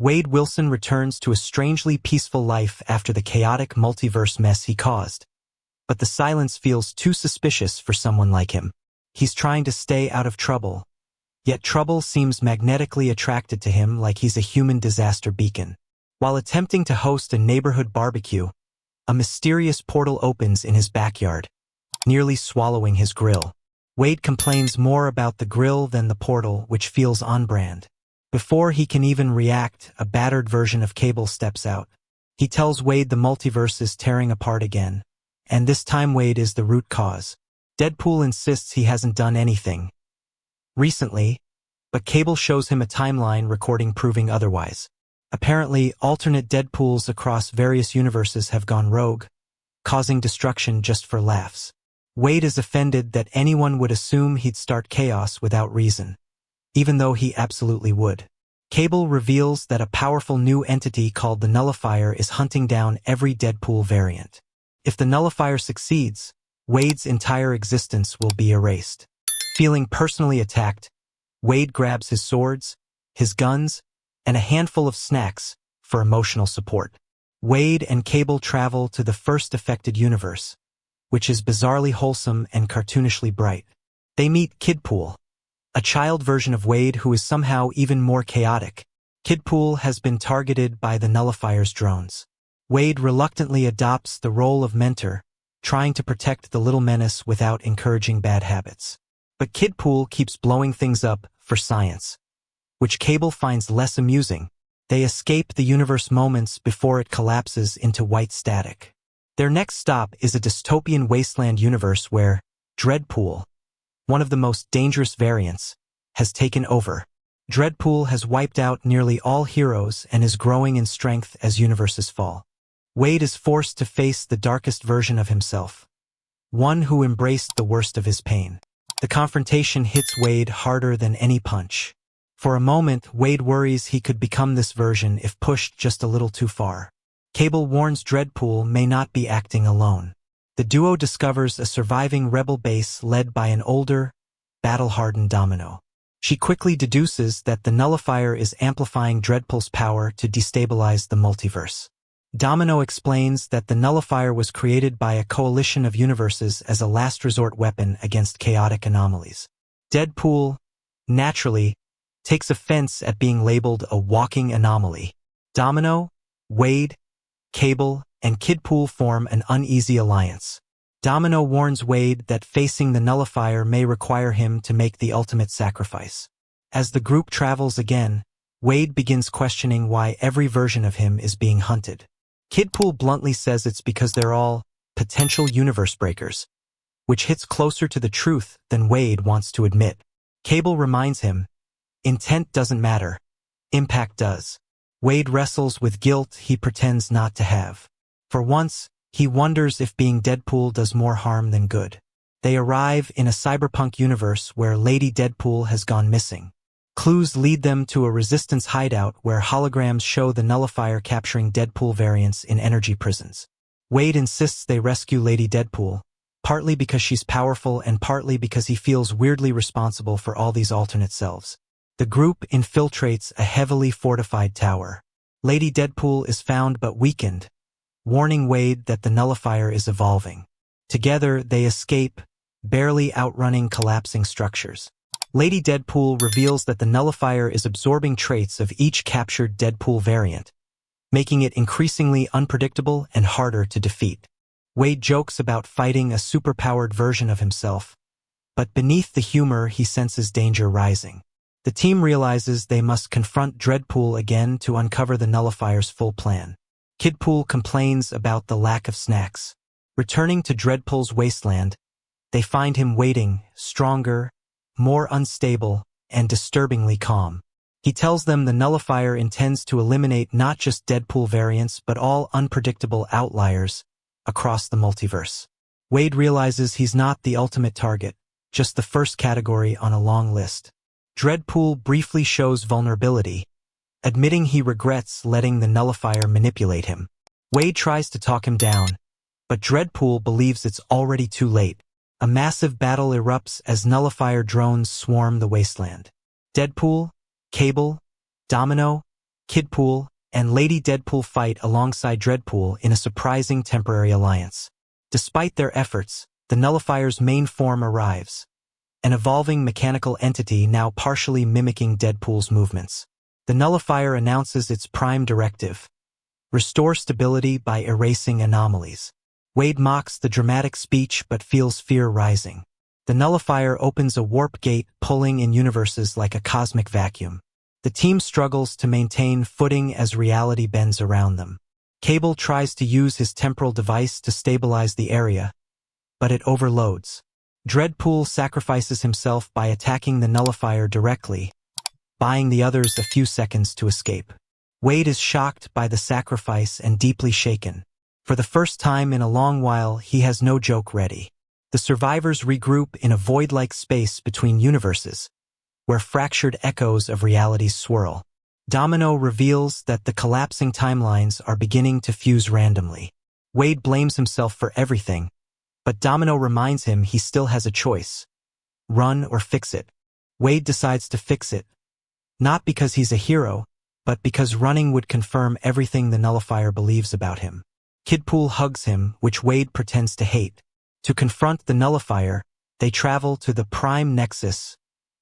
Wade Wilson returns to a strangely peaceful life after the chaotic multiverse mess he caused. But the silence feels too suspicious for someone like him. He's trying to stay out of trouble, yet trouble seems magnetically attracted to him like he's a human disaster beacon. While attempting to host a neighborhood barbecue, a mysterious portal opens in his backyard, nearly swallowing his grill. Wade complains more about the grill than the portal, which feels on-brand. Before he can even react, a battered version of Cable steps out. He tells Wade the multiverse is tearing apart again, and this time Wade is the root cause. Deadpool insists he hasn't done anything recently, but Cable shows him a timeline recording proving otherwise. Apparently, alternate Deadpools across various universes have gone rogue, causing destruction just for laughs. Wade is offended that anyone would assume he'd start chaos without reason, even though he absolutely would. Cable reveals that a powerful new entity called the Nullifier is hunting down every Deadpool variant. If the Nullifier succeeds, Wade's entire existence will be erased. Feeling personally attacked, Wade grabs his swords, his guns, and a handful of snacks for emotional support. Wade and Cable travel to the first affected universe, which is bizarrely wholesome and cartoonishly bright. They meet Kidpool, a child version of Wade who is somehow even more chaotic. Kidpool has been targeted by the Nullifier's drones. Wade reluctantly adopts the role of mentor, trying to protect the little menace without encouraging bad habits. But Kidpool keeps blowing things up for science, which Cable finds less amusing. They escape the universe moments before it collapses into white static. Their next stop is a dystopian wasteland universe where Deadpool, one of the most dangerous variants, has taken over. Deadpool has wiped out nearly all heroes and is growing in strength as universes fall. Wade is forced to face the darkest version of himself, one who embraced the worst of his pain. The confrontation hits Wade harder than any punch. For a moment, Wade worries he could become this version if pushed just a little too far. Cable warns Deadpool may not be acting alone. The duo discovers a surviving rebel base led by an older, battle-hardened Domino. She quickly deduces that the Nullifier is amplifying Deadpool's power to destabilize the multiverse. Domino explains that the Nullifier was created by a coalition of universes as a last resort weapon against chaotic anomalies. Deadpool, naturally, takes offense at being labeled a walking anomaly. Domino, Wade, Cable, and Kidpool form an uneasy alliance. Domino warns Wade that facing the Nullifier may require him to make the ultimate sacrifice. As the group travels again, Wade begins questioning why every version of him is being hunted. Kidpool bluntly says it's because they're all potential universe breakers, which hits closer to the truth than Wade wants to admit. Cable reminds him, intent doesn't matter, impact does. Wade wrestles with guilt he pretends not to have. For once, he wonders if being Deadpool does more harm than good. They arrive in a cyberpunk universe where Lady Deadpool has gone missing. Clues lead them to a resistance hideout where holograms show the Nullifier capturing Deadpool variants in energy prisons. Wade insists they rescue Lady Deadpool, partly because she's powerful and partly because he feels weirdly responsible for all these alternate selves. The group infiltrates a heavily fortified tower. Lady Deadpool is found but weakened, warning Wade that the Nullifier is evolving. Together, they escape, barely outrunning collapsing structures. Lady Deadpool reveals that the Nullifier is absorbing traits of each captured Deadpool variant, making it increasingly unpredictable and harder to defeat. Wade jokes about fighting a superpowered version of himself, but beneath the humor he senses danger rising. The team realizes they must confront Deadpool again to uncover the Nullifier's full plan. Kidpool complains about the lack of snacks. Returning to Deadpool's wasteland, they find him waiting, stronger, more unstable, and disturbingly calm. He tells them the Nullifier intends to eliminate not just Deadpool variants but all unpredictable outliers across the multiverse. Wade realizes he's not the ultimate target, just the first category on a long list. Deadpool briefly shows vulnerability, admitting he regrets letting the Nullifier manipulate him. Wade tries to talk him down, but Deadpool believes it's already too late. A massive battle erupts as Nullifier drones swarm the wasteland. Deadpool, Cable, Domino, Kidpool, and Lady Deadpool fight alongside Dreadpool in a surprising temporary alliance. Despite their efforts, the Nullifier's main form arrives, an evolving mechanical entity now partially mimicking Deadpool's movements. The Nullifier announces its prime directive: restore stability by erasing anomalies. Wade mocks the dramatic speech but feels fear rising. The Nullifier opens a warp gate, pulling in universes like a cosmic vacuum. The team struggles to maintain footing as reality bends around them. Cable tries to use his temporal device to stabilize the area, but it overloads. Dreadpool sacrifices himself by attacking the Nullifier directly, buying the others a few seconds to escape. Wade is shocked by the sacrifice and deeply shaken. For the first time in a long while, he has no joke ready. The survivors regroup in a void-like space between universes, where fractured echoes of realities swirl. Domino reveals that the collapsing timelines are beginning to fuse randomly. Wade blames himself for everything, but Domino reminds him he still has a choice: run or fix it. Wade decides to fix it, not because he's a hero, but because running would confirm everything the Nullifier believes about him. Kidpool hugs him, which Wade pretends to hate. To confront the Nullifier, they travel to the Prime Nexus,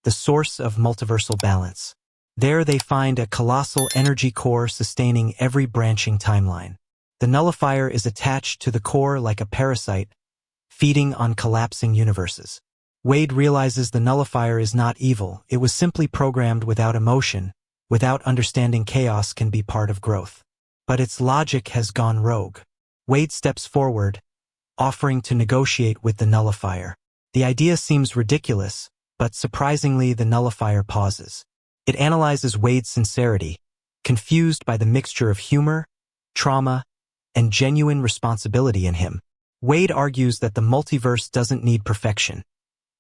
the source of multiversal balance. There they find a colossal energy core sustaining every branching timeline. The Nullifier is attached to the core like a parasite, feeding on collapsing universes. Wade realizes the Nullifier is not evil, it was simply programmed without emotion. Without understanding, chaos can be part of growth. But its logic has gone rogue. Wade steps forward, offering to negotiate with the Nullifier. The idea seems ridiculous, but surprisingly the Nullifier pauses. It analyzes Wade's sincerity, confused by the mixture of humor, trauma, and genuine responsibility in him. Wade argues that the multiverse doesn't need perfection.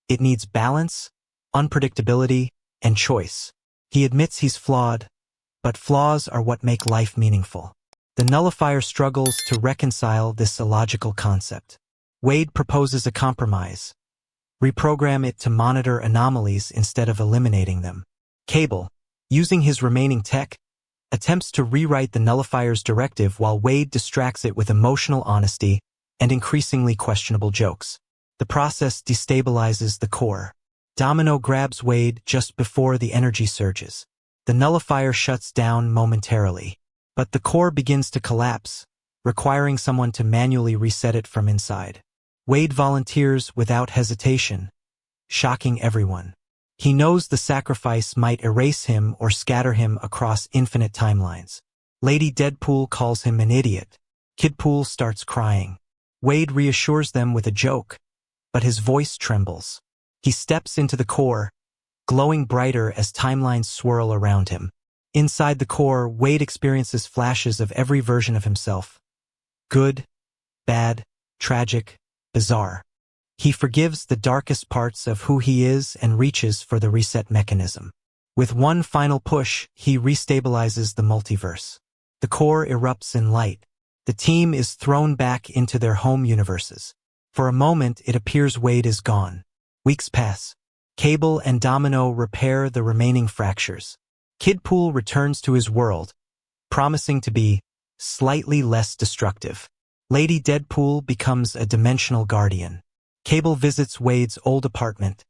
It needs balance, unpredictability, and choice. He admits he's flawed, but flaws are what make life meaningful. The Nullifier struggles to reconcile this illogical concept. Wade proposes a compromise: reprogram it to monitor anomalies instead of eliminating them. Cable, using his remaining tech, attempts to rewrite the Nullifier's directive while Wade distracts it with emotional honesty and increasingly questionable jokes. The process destabilizes the core. Domino grabs Wade just before the energy surges. The Nullifier shuts down momentarily, but the core begins to collapse, requiring someone to manually reset it from inside. Wade volunteers without hesitation, shocking everyone. He knows the sacrifice might erase him or scatter him across infinite timelines. Lady Deadpool calls him an idiot. Kidpool starts crying. Wade reassures them with a joke, but his voice trembles. He steps into the core, glowing brighter as timelines swirl around him. Inside the core, Wade experiences flashes of every version of himself: good, bad, tragic, bizarre. He forgives the darkest parts of who he is and reaches for the reset mechanism. With one final push, he restabilizes the multiverse. The core erupts in light. The team is thrown back into their home universes. For a moment, it appears Wade is gone. Weeks pass. Cable and Domino repair the remaining fractures. Kidpool returns to his world, promising to be slightly less destructive. Lady Deadpool becomes a dimensional guardian. Cable visits Wade's old apartment,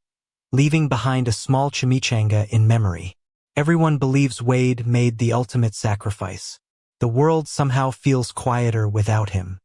leaving behind a small chimichanga in memory. Everyone believes Wade made the ultimate sacrifice. The world somehow feels quieter without him.